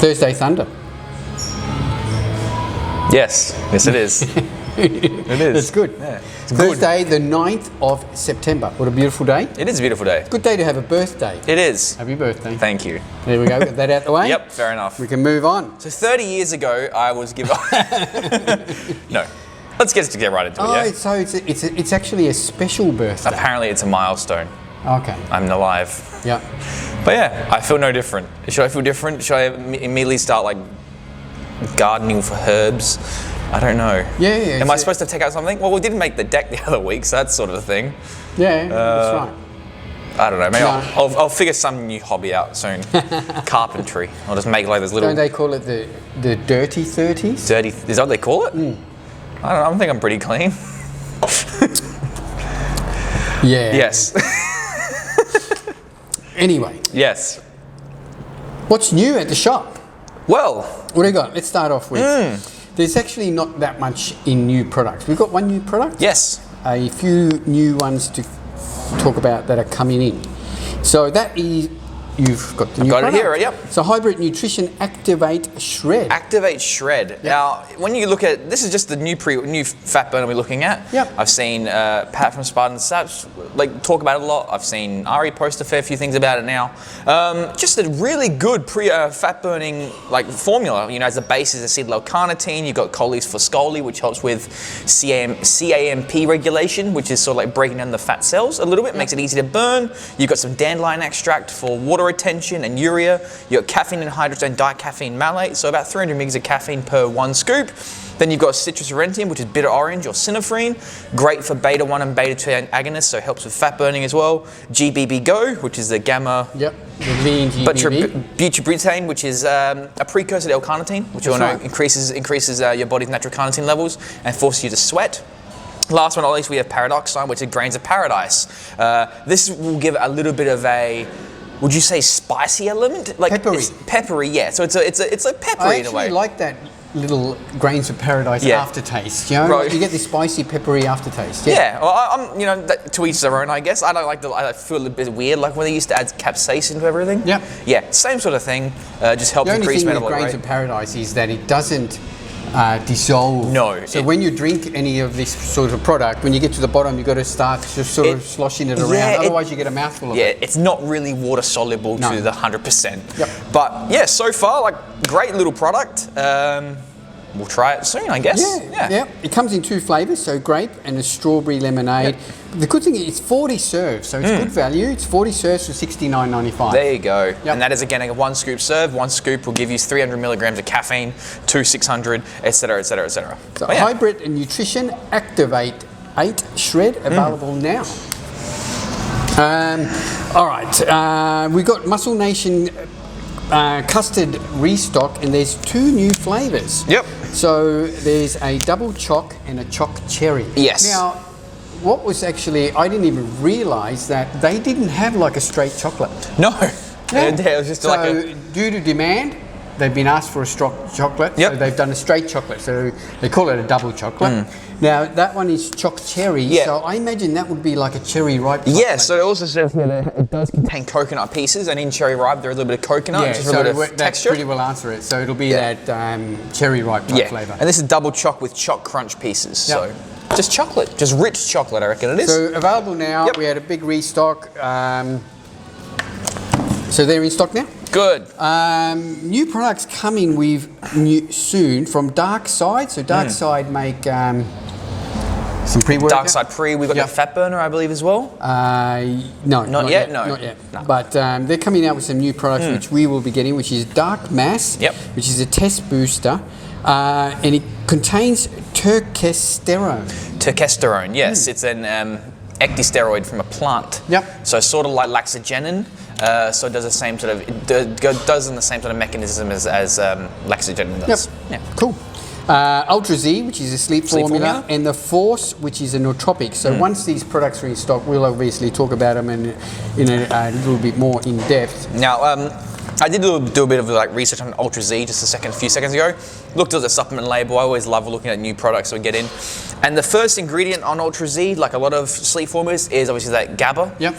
Thursday Thunder. Yes, it is. It is. That's good. Yeah, it's Thursday, the 9th of September. What a beautiful day. It is a beautiful day. Good day to have a birthday. It is. Happy birthday. Thank you. There we go. Get that out the way. Yep, fair enough. We can move on. So 30 years ago, I was given... No. Let's get right into it, yeah? It's actually a special birthday. Apparently it's a milestone. Okay. I'm alive. Yeah. But yeah, I feel no different. Should I feel different? Should I immediately start like gardening for herbs? I don't know. Yeah. Am I supposed to take out something? Well, we didn't make the deck the other week, so that's sort of a thing. Yeah, that's right. I don't know. Maybe I'll figure some new hobby out soon. Carpentry. I'll just make like this little. Don't they call it the dirty 30s? Dirty. Is that what they call it? Mm. I don't know. I think I'm pretty clean. Yeah. Yes. Anyway. Yes. What's new at the shop? Well. What do you got? Let's start off with. There's actually not that much in new products. We've got one new product. Yes. A few new ones to talk about that are coming in. So that is, you've got the new product. Got it here, yep. So Hydrid Nutrition Activate Shred. Activate Shred. Yep. Now, when you look at, this is just the new fat burner we're looking at. Yep. I've seen Pat from Spartan Saps like talk about it a lot. I've seen Ari post a fair few things about it now. Just a really good fat burning like formula. You know, as a base is acetyl L-carnitine. You've got cholecystolate, which helps with CAMP regulation, which is sort of like breaking down the fat cells a little bit, makes it easy to burn. You've got some dandelion extract for water retention and urea. You've got caffeine anhydrous and dicaffeine malate, so about 300 mg of caffeine per one scoop. Then you've got citrus aurantium, which is bitter orange or cinephrine, great for beta 1 and beta 2 agonists, so it helps with fat burning as well. GBB Go, which is the gamma. Yep, the lean GBB. Butyrate, which is a precursor to L-carnitine, which you all know increases your body's natural carnitine levels and forces you to sweat. Last but not least, we have Paradoxine, which is grains of paradise. This will give a little bit of a, would you say, spicy element? Like peppery. It's peppery, yeah. So it's like peppery in a way. I actually like that little grains of paradise aftertaste. You know, right. You get this spicy, peppery aftertaste. Yeah. Well, I'm, you know, to each their own, I guess. I don't like I feel a bit weird, like when they used to add capsaicin to everything. Yeah. Yeah, same sort of thing. Just helps increase metabolic rate. The only thing with grains of paradise is that it doesn't dissolve. No. So when you drink any of this sort of product, when you get to the bottom, you've got to start just sort of sloshing it around. Yeah, otherwise, you get a mouthful of it. Yeah, it's not really water soluble to the 100%. Yep. But yeah, so far, like, great little product. We'll try it soon, I guess. Yeah. It comes in two flavours, so grape and a strawberry lemonade. Yep. The good thing is it's 40 serves, so it's good value. It's 40 serves for $69.95. There you go. Yep. And that is again a one scoop serve. One scoop will give you 300 milligrams of caffeine, 600, etc., etc., etc. So Hydrid Nutrition Activate 8 Shred available now. All right, we've got Muscle Nation Custard restock, and there's two new flavours. Yep. So there's a double choc and a choc cherry. Yes. Now, what was actually, I didn't even realise that they didn't have like a straight chocolate. No. Yeah. It was just due to demand, they've been asked for a chocolate, so they've done a straight chocolate. So they call it a double chocolate. Now that one is choc cherry, so I imagine that would be like a cherry ripe chocolate. Yeah, so it also says here that it does contain coconut pieces, and in cherry ripe there's a little bit of coconut, yeah, just so a little bit of that texture. pretty well answer it. So it'll be that cherry ripe type flavour. And this is double choc with choc crunch pieces, so just chocolate, just rich chocolate, I reckon it is. So available now. We had a big restock. So they're in stock now. Good. New products coming with soon from Darkside. So Darkside make some pre-workout. Darkside Pre. We've got the fat burner, I believe, as well. No, not yet. Not yet. No. But they're coming out with some new products which we will be getting, which is Dark Mass, which is a test booster, and it contains terkesterone. Terkesterone, yes. It's an ecdysteroid from a plant. Yep. So sort of like laxagenin. So it does the same sort of does in the same sort of mechanism as laxagenin does. Yep. Yeah. Cool. Ultra Z, which is a sleep formula, and the Force, which is a nootropic. So once these products are in stock, we'll obviously talk about them in a little bit more in depth. Now, I did do a bit of like research on Ultra Z just a few seconds ago. Looked at the supplement label. I always love looking at new products we get in. And the first ingredient on Ultra Z, like a lot of sleep formulas, is obviously that GABA. Yep.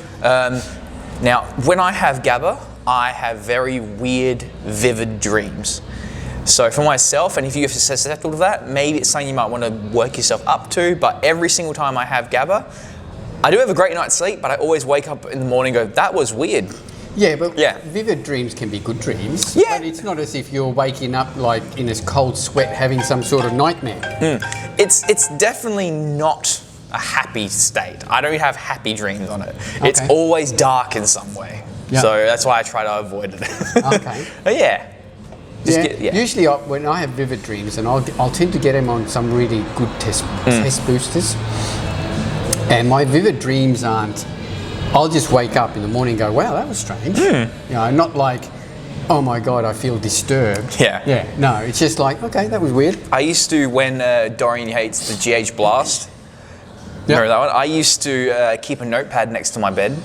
Now, when I have GABA, I have very weird, vivid dreams. So for myself, and if you're susceptible to that, maybe it's something you might want to work yourself up to, but every single time I have GABA, I do have a great night's sleep, but I always wake up in the morning and go, that was weird. Yeah, but vivid dreams can be good dreams. Yeah. But it's not as if you're waking up like in this cold sweat having some sort of nightmare. It's definitely not a happy state. I don't have happy dreams on it. Okay. It's always dark in some way. Yep. So that's why I try to avoid it. Okay. But Usually when I have vivid dreams, and I'll tend to get them on some really good test boosters. And my vivid dreams aren't, I'll just wake up in the morning and go, wow, that was strange. You know, not like, oh my God, I feel disturbed. Yeah, no, it's just like, okay, that was weird. I used to, when Dorian hates the GH Blast, remember that one? I used to keep a notepad next to my bed.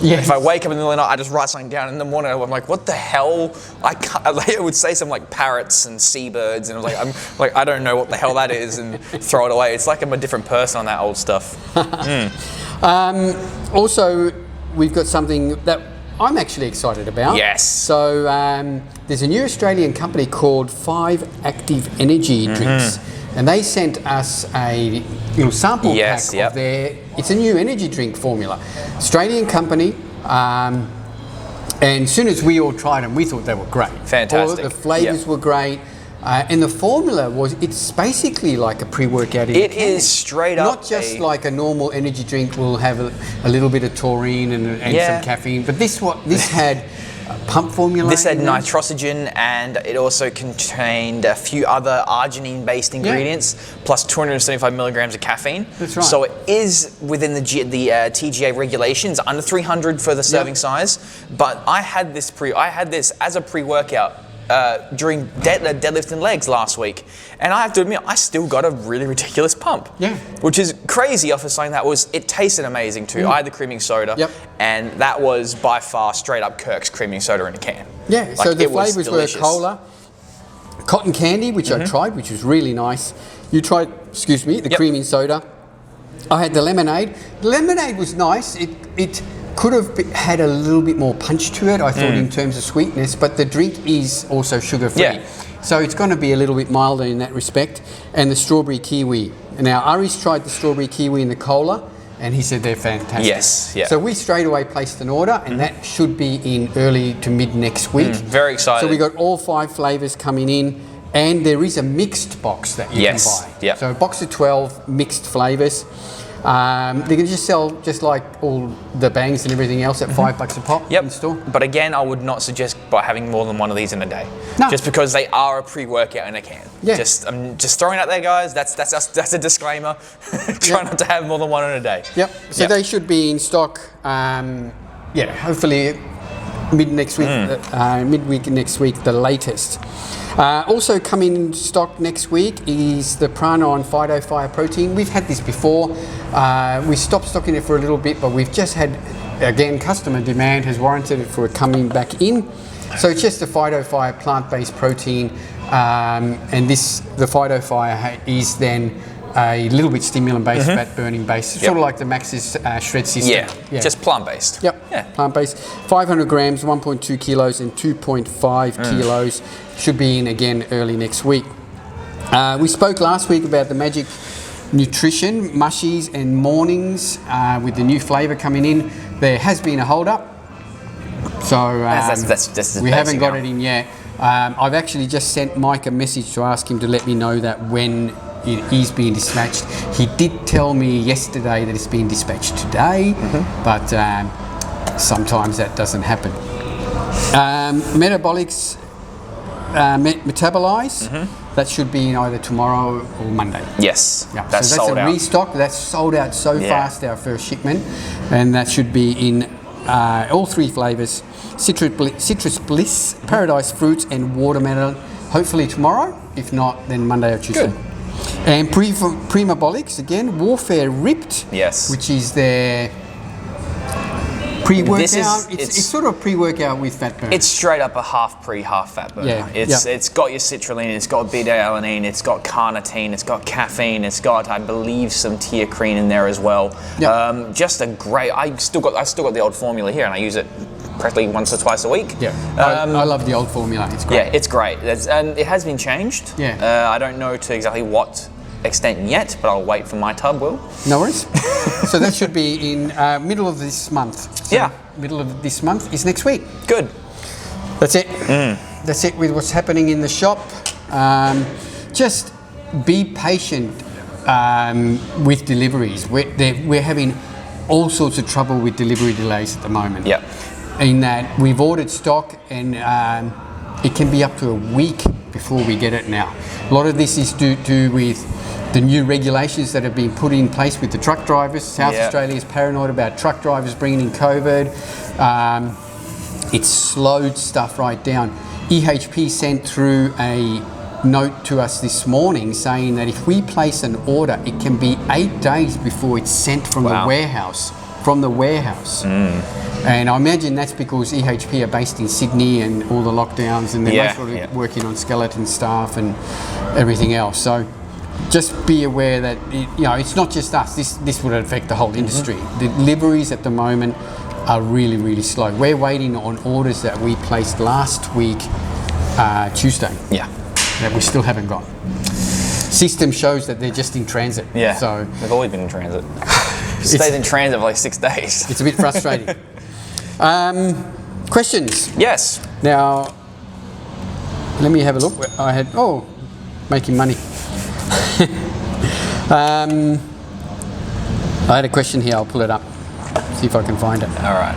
Yes. If I wake up in the middle of the night, I just write something down. In the morning, I'm like, "What the hell?" I would say something like parrots and seabirds, and I'm like, I don't know what the hell that is, and throw it away. It's like I'm a different person on that old stuff. Also, we've got something that I'm actually excited about. Yes. So there's a new Australian company called 5 Active Energy Drinks. And they sent us a little sample pack of their, it's a new energy drink formula. Australian company, and as soon as we all tried them, we thought they were great. Fantastic. All the flavours were great. And the formula it's basically like a pre-workout in It is straight up. Not just like a normal energy drink will have a little bit of taurine and some caffeine, but this had pump formula. This had nitrogen, and it also contained a few other arginine-based ingredients, plus 275 milligrams of caffeine. That's right. So it is within the TGA regulations, under 300 for the serving size. But I had this as a pre-workout during deadlifting legs last week, and I have to admit, I still got a really ridiculous pump. Yeah. Which is crazy off of something that it tasted amazing too. I had the creaming soda, and that was by far straight up Kirk's creaming soda in a can. Yeah, like, so the flavours were cola, cotton candy, which I tried, which was really nice. You tried, the creaming soda. I had the lemonade. The lemonade was nice. It could have had a little bit more punch to it, I thought, in terms of sweetness, but the drink is also sugar-free. Yeah. So it's going to be a little bit milder in that respect. And the strawberry kiwi. Now, Ari's tried the strawberry kiwi and the cola, and he said they're fantastic. Yes, yeah. So we straight away placed an order, and that should be in early to mid next week. Very excited. So we got all 5 flavours coming in, and there is a mixed box that you can buy. Yep. So a box of 12 mixed flavours. They can just sell just like all the bangs and everything else at $5 a pop in the store. But again, I would not suggest by having more than one of these in a day. No. Just because they are a pre-workout in a can. Yeah. I'm just throwing it out there, guys. That's a disclaimer. Try not to have more than one in a day. Yep. So they should be in stock. Hopefully midweek next week, the latest. Also coming in stock next week is the Prana on Phyto Fire protein. We've had this before. We stopped stocking it for a little bit, but we've just had, again, customer demand has warranted it for coming back in. So it's just a Phyto Fire plant-based protein, and the Phyto Fire is then a little bit stimulant-based, fat-burning-based, sort of like the Max's shred system. Yeah, just plant-based. Yep, plant-based. 500 grams, 1.2 kilos, and 2.5 kilos should be in again early next week. We spoke last week about the Magic Nutrition mushies and mornings with the new flavour coming in. There has been a hold-up, so we haven't got it in yet. I've actually just sent Mike a message to ask him to let me know that when it is being dispatched. He did tell me yesterday that it's being dispatched today, but sometimes that doesn't happen. Metabolics metabolize. That should be in either tomorrow or Monday. Yes, so that's a restock. That's sold out so fast, our first shipment, and that should be in all 3 flavours: citrus bliss, paradise fruits, and watermelon. Hopefully tomorrow. If not, then Monday or Tuesday. Good. And Primabolics, again, Warfare Ripped, which is their pre-workout. It's sort of pre-workout with fat burn. It's straight up a half pre, half fat burner. It's got your citrulline, it's got beta-alanine, it's got carnitine, it's got caffeine, it's got, I believe, some teocrine in there as well. Just a great. I still got the old formula here, and I use it practically once or twice a week. Yeah, I love the old formula. It's great. Yeah, it's great. And it has been changed. Yeah. I don't know to exactly what extent yet, but I'll wait for my tub, Will. No worries. So that should be in middle of this month. So Yeah. Middle of this month is next week. Good. That's it. That's it with what's happening in the shop. Just be patient with deliveries. We're having all sorts of trouble with delivery delays at the moment. Yep. In that we've ordered stock and it can be up to a week before we get it now. A lot of this is due with the new regulations that have been put in place with the truck drivers. South Australia is paranoid about truck drivers bringing in COVID. It's slowed stuff right down. EHP sent through a note to us this morning saying that if we place an order, it can be 8 days before it's sent from the warehouse. And I imagine that's because EHP are based in Sydney and all the lockdowns, and they're mostly working on skeleton staff and everything else. So just be aware that it's not just us. This would affect the whole industry. The deliveries at the moment are really, really slow. We're waiting on orders that we placed last week, Tuesday. Yeah. That we still haven't got. System shows that they're just in transit. Yeah. So they've always been in transit. Stayed in transit for like 6 days. It's a bit frustrating. Questions? Yes. Now, let me have a look. I had making money. I had a question here. I'll pull it up. See if I can find it. All right.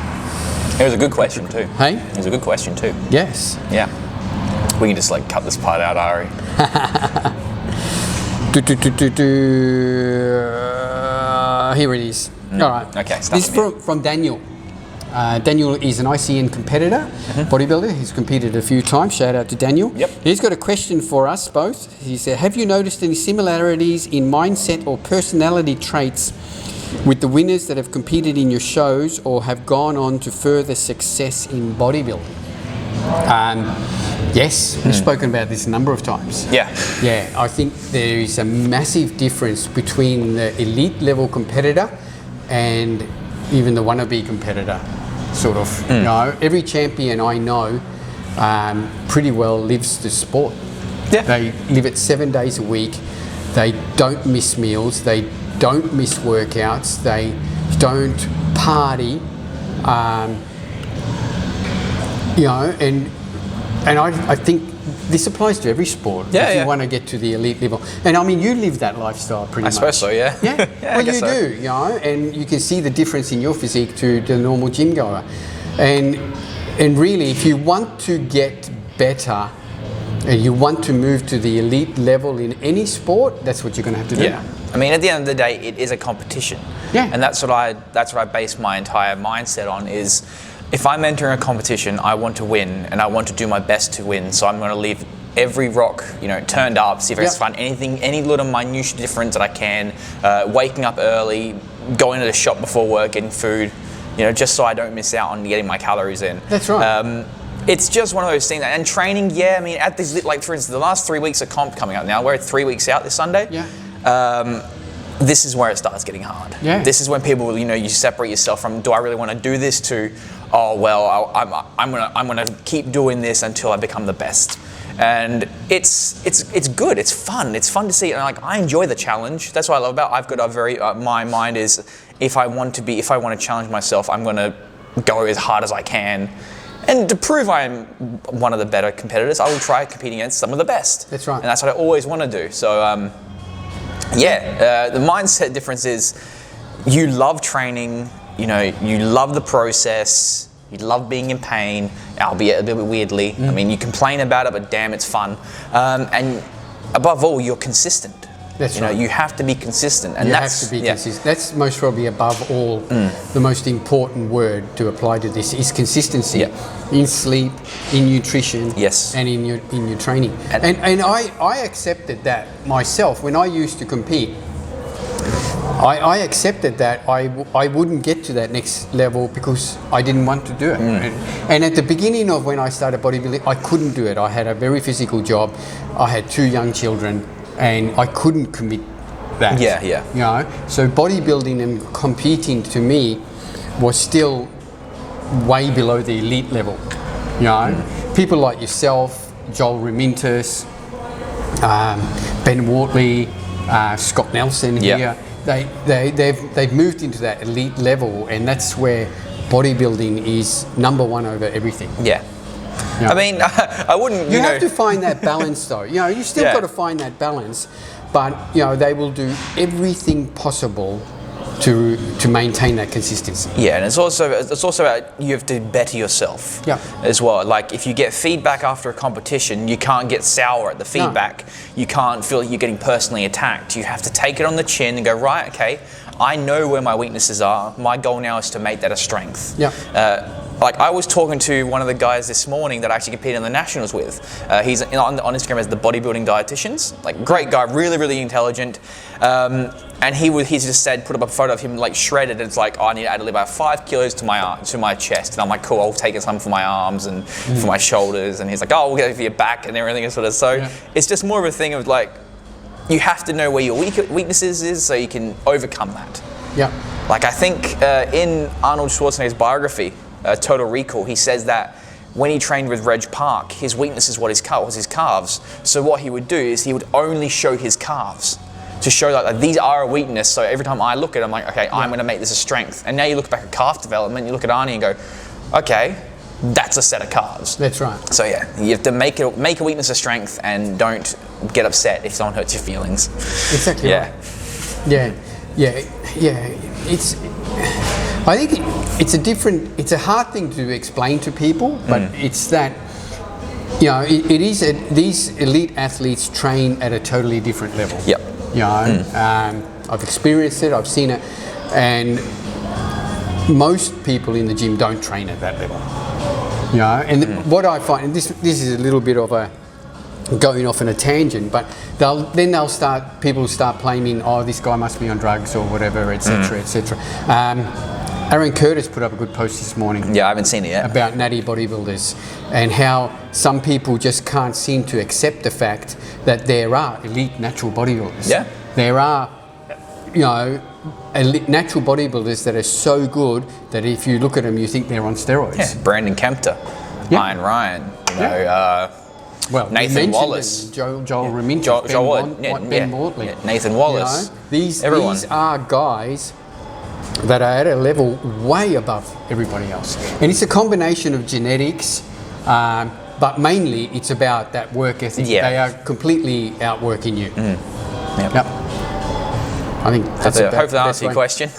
It was a good question too. Hey? It was a good question too. Yes. Yeah. We can just like cut this part out, Ari. Here it is. All right. Okay. This is from Daniel. Daniel is an ICN competitor, bodybuilder. He's competed a few times. Shout out to Daniel. Yep. He's got a question for us both. He said, have you noticed any similarities in mindset or personality traits with the winners that have competed in your shows or have gone on to further success in bodybuilding? Yes, we've spoken about this a number of times. Yeah. Yeah, I think there is a massive difference between the elite level competitor and even the wannabe competitor, sort of. Every champion I know pretty well lives the sport. Yeah. They live it 7 days a week. They don't miss meals. They don't miss workouts. They don't party. And I think this applies to every sport if you want to get to the elite level. And I mean, you live that lifestyle pretty much. I suppose so, yeah. Yeah, yeah, well, you do, and you can see the difference in your physique to the normal gym goer. And really, if you want to get better and you want to move to the elite level in any sport, that's what you're going to have to do. Yeah. I mean, at the end of the day, it is a competition. Yeah. And that's what I base my entire mindset on is, if I'm entering a competition, I want to win and I want to do my best to win. So I'm going to leave every rock, turned up, see if I can find any little minute difference that I can. Waking up early, going to the shop before work, getting food, just so I don't miss out on getting my calories in. That's right. It's just one of those things. And training, I mean, at this, like for instance, the last 3 weeks of comp coming up now. We're 3 weeks out this Sunday. Yeah. This is where it starts getting hard. Yeah. This is when people, you separate yourself from, do I really want to do this, to, oh well, I'm gonna keep doing this until I become the best. And it's good. It's fun. It's fun to see. And I enjoy the challenge. That's what I love about. I've got a very my mind is if I want to challenge myself, I'm gonna go as hard as I can. And to prove I'm one of the better competitors, I will try competing against some of the best. That's right. And that's what I always want to do. So. The mindset difference is you love training, you love the process, you love being in pain, albeit a little bit weirdly. I mean, you complain about it, but damn, it's fun. And above all, you're consistent. That's right. You have to be consistent. And you have to be consistent. That's most probably above all the most important word to apply to this is consistency in sleep, in nutrition, and in your training. And I accepted that myself when I used to compete. I accepted that I wouldn't get to that next level because I didn't want to do it. And at the beginning of when I started bodybuilding, I couldn't do it. I had a very physical job. I had 2 young children. And I couldn't commit that. So bodybuilding and competing to me was still way below the elite level. You know, people like yourself, Joel Remintis, Ben Wortley, Scott Nelson here. They've moved into that elite level, and that's where bodybuilding is number one over everything. Yeah. You know? I mean, I wouldn't. You have to find that balance, though. You know, you still got to find that balance, but you know they will do everything possible to maintain that consistency. Yeah, and it's also about you have to better yourself. As well. Like if you get feedback after a competition, you can't get sour at the feedback. No. You can't feel like you're getting personally attacked. You have to take it on the chin and go, right, okay, I know where my weaknesses are. My goal now is to make that a strength. Like I was talking to one of the guys this morning that I actually competed in the nationals with. He's on Instagram as the bodybuilding dietitians. Like great guy, really, really intelligent. And he's just said, put up a photo of him like shredded. And it's like, oh, I need to add about 5 kilos to my chest. And I'm like, cool, I'll take some for my arms and for my shoulders. And he's like, oh, we'll get it for your back and everything. Sort of. So it's just more of a thing of like, you have to know where your weaknesses is so you can overcome that. Like I think in Arnold Schwarzenegger's biography, Total Recall, he says that when he trained with Reg Park, his weakness is was his calves. So what he would do is he would only show his calves to show that these are a weakness. So every time I look at it, I'm like, okay, I'm going to make this a strength. And now you look back at calf development, you look at Arnie and go, okay, that's a set of calves. That's right. So yeah, you have to make a weakness a strength and don't get upset if someone hurts your feelings. Exactly. Right. It's. I think it's a hard thing to explain to people, but it's that, you know, these elite athletes train at a totally different level. You know, I've experienced it, I've seen it, and most people in the gym don't train at that level. You know, and what I find, and this is a little bit of a going off on a tangent, but people will start blaming, oh, this guy must be on drugs or whatever, etc., etc. Aaron Curtis put up a good post this morning. Yeah, I haven't seen it yet. About natty bodybuilders and how some people just can't seem to accept the fact that there are elite natural bodybuilders. Yeah. There are, you know, elite natural bodybuilders that are so good that if you look at them, you think they're on steroids. Yeah. Brandon Kempter, Iron Ryan, you know, well, Nathan Wallace, Joel Remintis, Ben Wortley, Nathan Wallace. You know, these are guys that are at a level way above everybody else, and it's a combination of genetics, but mainly it's about that work ethic. They are completely outworking you. I think that's about hopefully that answers your question.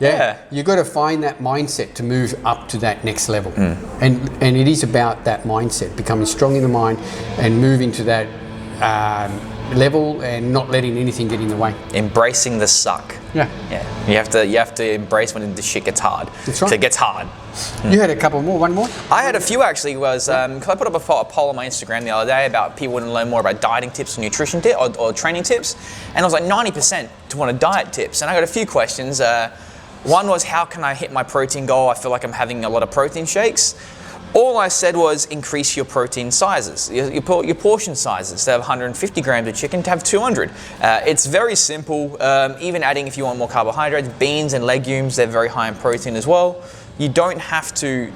Yeah. You've got to find that mindset to move up to that next level, and it is about that mindset, becoming strong in the mind and moving to that level and not letting anything get in the way. Embracing the suck. You have to embrace when the shit gets hard. That's right. It gets hard. You had a couple more, one more? I had a few actually. Cause I put up a poll on my Instagram the other day about people wanting to learn more about dieting tips or nutrition tips or training tips, and I was like 90% to want diet tips, and I got a few questions. One was, how can I hit my protein goal? I feel like I'm having a lot of protein shakes. All I said was increase your protein sizes, your portion sizes. Instead of 150 grams of chicken, to have 200. It's very simple. Even adding, if you want more carbohydrates, beans and legumes, they're very high in protein as well. You don't have to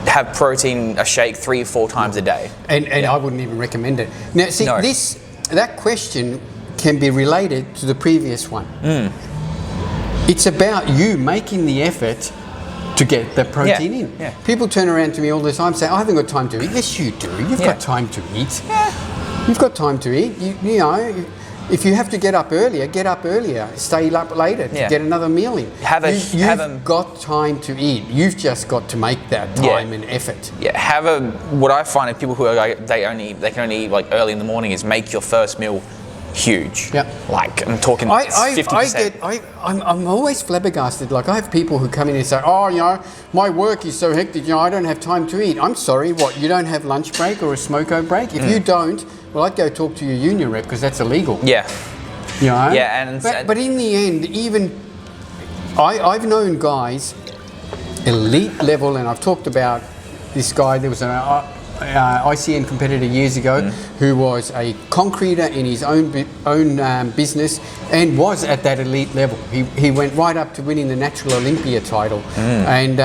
have protein, a shake 3 or 4 times a day. And I wouldn't even recommend it. Now, see, that question can be related to the previous one. It's about you making the effort to get the protein in. People turn around to me all the time and say, I haven't got time to eat. Yes, you do. You've got time to eat. You've got time to eat. You know, if you have to get up earlier. Stay up later to get another meal in. You've got time to eat. You've just got to make that time and effort. What I find is people who are like, they can only eat like early in the morning is make your first meal huge. Like I'm talking 50%. I'm always flabbergasted. Like I have people who come in and say, oh, you know, my work is so hectic, you know, I don't have time to eat. I'm sorry, what, you don't have lunch break or a smoko break? If you don't, well, I'd go talk to your union rep because that's illegal. You know? But in the end, even I've known guys, elite level, and I've talked about this guy, there was ICN competitor years ago who was a concreter in his own business and was at that elite level. He went right up to winning the Natural Olympia title, and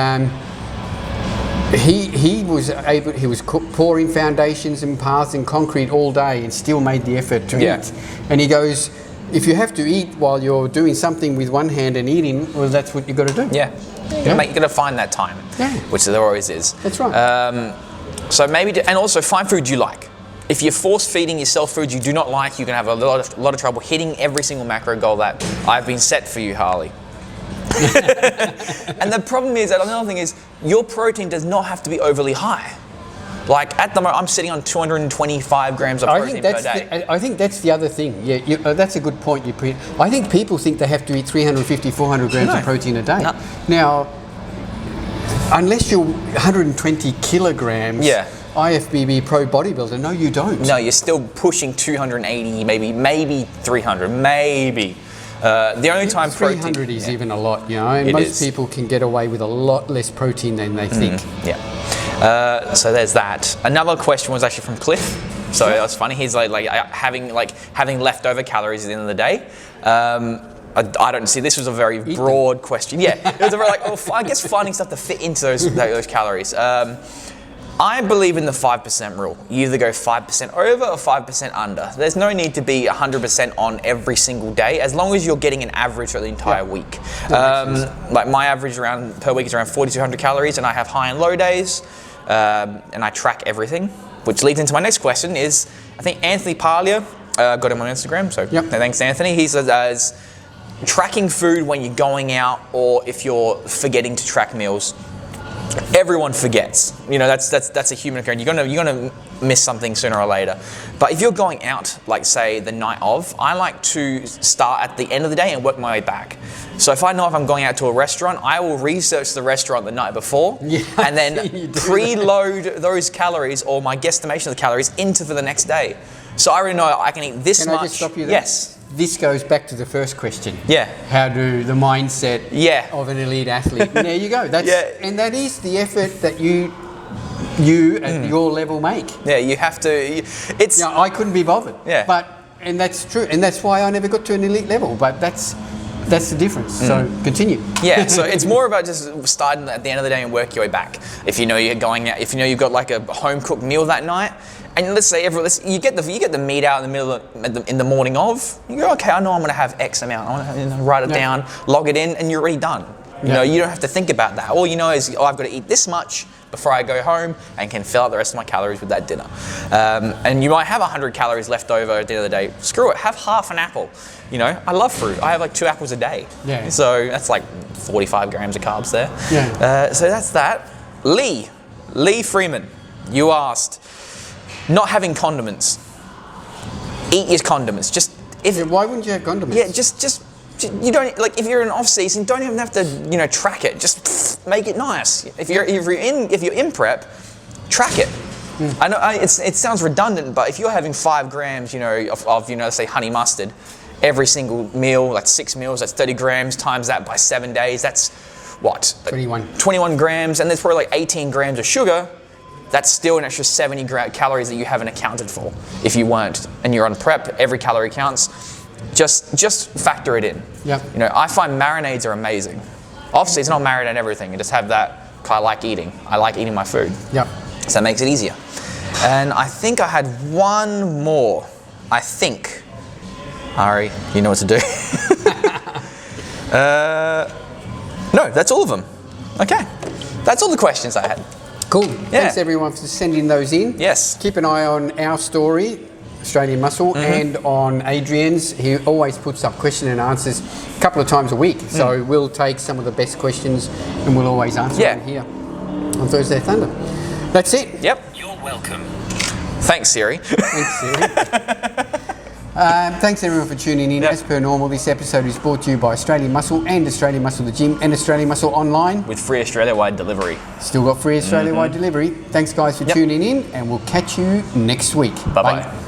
he was pouring foundations and paths and concrete all day and still made the effort to eat. And he goes, if you have to eat while you're doing something with one hand and eating, well, that's what you've got to do. You're going to find that time, which there always is. That's right. So maybe, and also find food you like. If you're force feeding yourself food you do not like, you can have a lot of trouble hitting every single macro goal that I've been set for you, Harley. And the problem is, another thing is, your protein does not have to be overly high. Like at the moment, I'm sitting on 225 grams of protein per day. I think that's the other thing. Yeah, that's a good point you put. I think people think they have to eat 350, 400 grams of protein a day. No. Now, unless you're 120 kilograms, IFBB pro bodybuilder, no, you don't. No, you're still pushing 280, maybe 300, maybe. The only time 300 is even a lot, you know, and most people can get away with a lot less protein than they think. So there's that. Another question was actually from Cliff. So that was funny. He's like having leftover calories at the end of the day. I don't see. This was a very broad question. Yeah, it was a very I guess finding stuff to fit into those calories. I believe in the 5% rule. You either go 5% over or 5% under. There's no need to be 100% on every single day, as long as you're getting an average for the entire week. Like my average per week is around 4,200 calories, and I have high and low days, and I track everything. Which leads into my next question is, I think Anthony Parlia, got him on Instagram, so thanks Anthony. He says, tracking food when you're going out or if you're forgetting to track meals. Everyone forgets. You know, that's a human occurrence. You're gonna miss something sooner or later. But if you're going out, like say the night of, I like to start at the end of the day and work my way back. So if I know if I'm going out to a restaurant, I will research the restaurant the night before and then preload those calories or my guesstimation of the calories into for the next day. So I already know I can eat this much. Can I just stop you there? Yes. This goes back to the first question. Yeah. How do the mindset of an elite athlete? And there you go. And that is the effort that you at your level make. Yeah, you have to. I couldn't be bothered. Yeah. And that's true. And that's why I never got to an elite level. But that's the difference. So continue. Yeah. So it's more about just starting at the end of the day and work your way back. If you know you're going out, if you know you've got like a home cooked meal that night. And let's say you get the meat out in the middle in the morning of. You go, okay, I know I'm going to have X amount. I want to write it down, log it in, and you're already done. You know, you don't have to think about that. All you know is, I've got to eat this much before I go home, and can fill out the rest of my calories with that dinner. And you might have 100 calories left over at the end of the day. Screw it, have half an apple. You know, I love fruit. I have like 2 apples a day. Yeah. So that's like 45 grams of carbs there. Yeah. So that's that. Lee Freeman, you asked. Not having condiments. Eat your condiments. Why wouldn't you have condiments? Yeah, just you don't if you're in off season, don't even have to track it. Just make it nice. If you're in prep, track it. I know it sounds redundant, but if you're having 5 grams, of let's say honey mustard, every single meal, that's 6 meals, that's 30 grams times that by 7 days, that's what? 21 grams, and there's probably like 18 grams of sugar. That's still an extra 70 calories that you haven't accounted for if you weren't. And you're on prep, every calorie counts. Just factor it in. Yep. I find marinades are amazing. Obviously, it's not marinate everything. You just have that, because I like eating. I like eating my food. Yep. So that makes it easier. And I think I had one more. I think. Ari, you know what to do. No, that's all of them. Okay. That's all the questions I had. Cool. Thanks everyone for sending those in. Yes. Keep an eye on our story, Australian Muscle, and on Adrian's. He always puts up question and answers a couple of times a week. So we'll take some of the best questions and we'll always answer them here on Thursday Thunder. That's it. Yep. You're welcome. Thanks, Siri. Thanks, Siri. Thanks everyone for tuning in. As per normal, this episode is brought to you by Australian Muscle and Australian Muscle the Gym and Australian Muscle Online. With free Australia-wide delivery. Still got free Australia-wide delivery. Thanks guys for tuning in, and we'll catch you next week. Bye-bye.